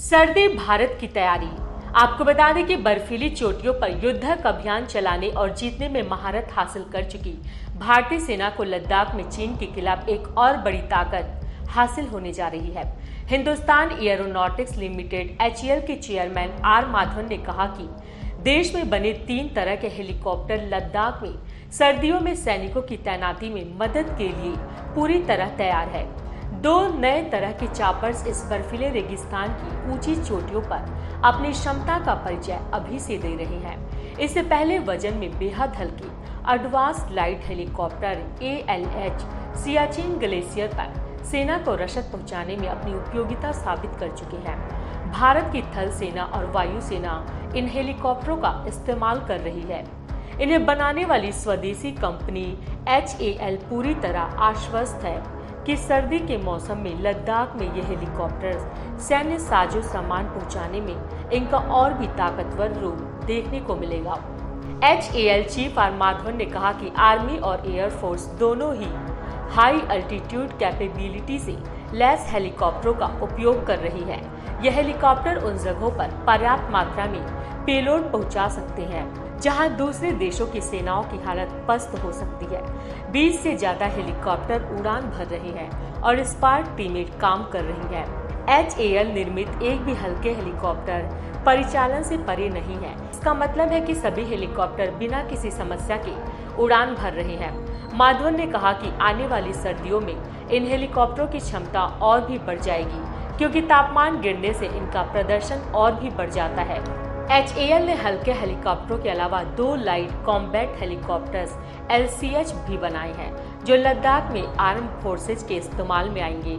सर्दी भारत की तैयारी। आपको बता दें कि बर्फीली चोटियों पर युद्धक अभियान चलाने और जीतने में महारत हासिल कर चुकी भारतीय सेना को लद्दाख में चीन के खिलाफ एक और बड़ी ताकत हासिल होने जा रही है। हिंदुस्तान एयरोनॉटिक्स लिमिटेड HAL के चेयरमैन आर माधवन ने कहा कि देश में बने 3 तरह के हेलीकॉप्टर लद्दाख में सर्दियों में सैनिकों की तैनाती में मदद के लिए पूरी तरह तैयार है। 2 नए तरह के चापर्स इस बर्फीले रेगिस्तान की ऊंची चोटियों पर अपनी क्षमता का परिचय अभी से दे रहे हैं। इससे पहले वजन में बेहद हल्की advance light helicopter ALH Siachen glacier पर सेना को रसद पहुंचाने में अपनी उपयोगिता साबित कर चुके हैं। भारत की थल सेना और वायु सेना इन हेलीकॉप्टरों का इस्तेमाल कर रही है। इन्हें बनाने वाली स्वदेशी कंपनी HAL पूरी तरह आश्वस्त है कि सर्दी के मौसम में लद्दाख में ये हेलीकॉप्टर सैन्य साजो सामान पहुंचाने में इनका और भी ताकतवर रूप देखने को मिलेगा। HAL चीफ आर माधवन ने कहा कि आर्मी और एयरफोर्स दोनों ही हाई अल्टीट्यूड कैपेबिलिटी से लैस हेलीकॉप्टरों का उपयोग कर रही है। यह हेलीकॉप्टर उन जगहों पर पर्याप्त मात्रा में पेलोड पहुंचा सकते हैं जहां दूसरे देशों की सेनाओं की हालत पस्त हो सकती है। 20 से ज्यादा हेलीकॉप्टर उड़ान भर रहे हैं और स्पार्क टीमें काम कर रही हैं। HAL निर्मित एक भी हल्के हेलीकॉप्टर परिचालन से परे नहीं है। इसका मतलब है कि सभी हेलीकॉप्टर बिना किसी समस्या के उड़ान भर रहे हैं। माधवन ने कहा कि आने वाली सर्दियों में इन हेलीकॉप्टरों की क्षमता और भी बढ़ जाएगी क्योंकि तापमान गिरने से इनका प्रदर्शन और भी बढ़ जाता है। HAL ने हल्के हेलीकॉप्टरों के अलावा 2 लाइट कॉम्बैट हेलीकॉप्टर्स LCH भी बनाए हैं जो लद्दाख में आर्म फोर्सेज के इस्तेमाल में आएंगे।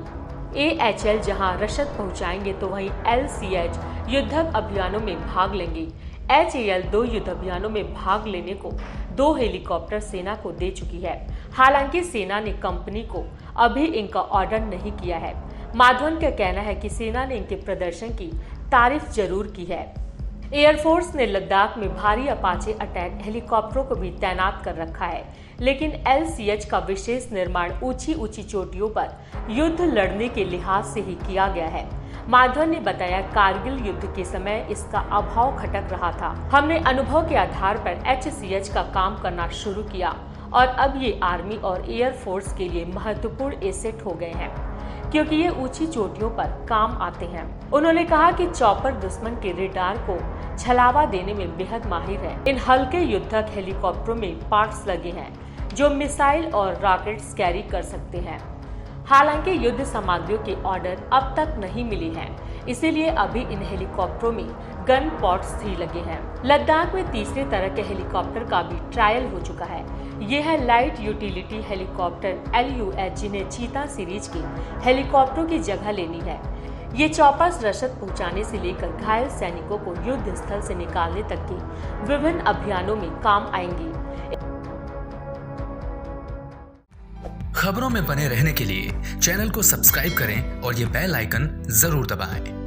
AHL जहां रसद पहुंचाएंगे तो वहीं LCH युद्धक अभियानों में भाग लेंगे। HAL 2 युद्ध अभियानों में भाग लेने को 2 हेलीकॉप्टर सेना को दे चुकी है। हालांकि सेना ने कंपनी को अभी इनका ऑर्डर नहीं किया है। माधवन का कहना है कि सेना ने इनके प्रदर्शन की तारीफ जरूर की है। एयरफोर्स ने लद्दाख में भारी अपाचे अटैक हेलीकॉप्टरों को भी तैनात कर रखा है, लेकिन LCH का विशेष निर्माण ऊंची चोटियों पर युद्ध लड़ने के लिहाज से ही किया गया है। माधवन ने बताया, कारगिल युद्ध के समय इसका अभाव खटक रहा था। हमने अनुभव के आधार पर HCH का काम करना शुरू किया और अब ये आर्मी और एयरफोर्स के लिए महत्वपूर्ण एसेट हो गए हैं क्योंकि ये ऊंची चोटियों पर काम आते हैं। उन्होंने कहा कि चॉपर दुश्मन के रेडार को छलावा देने में बेहद माहिर है। इन हल्के युद्धक हेलीकॉप्टरों में पार्ट्स लगे हैं जो मिसाइल और रॉकेट्स कैरी कर सकते हैं। हालांकि युद्ध सामग्रियों के ऑर्डर अब तक नहीं मिले हैं, इसीलिए अभी इन हेलीकॉप्टरों में गन पॉट्स ही लगे हैं। लद्दाख में तीसरे तरह के हेलीकॉप्टर का भी ट्रायल हो चुका है। ये है लाइट यूटिलिटी हेलीकॉप्टर LUH, जिन्हें चीता सीरीज के हेलीकॉप्टरों की जगह लेनी है। ये चॉपर्स रसद पहुंचाने से लेकर घायल सैनिकों को युद्ध स्थल से निकालने तक के विभिन्न अभियानों में काम आएंगी। खबरों में बने रहने के लिए चैनल को सब्सक्राइब करें और ये बेल आइकन जरूर दबाएं।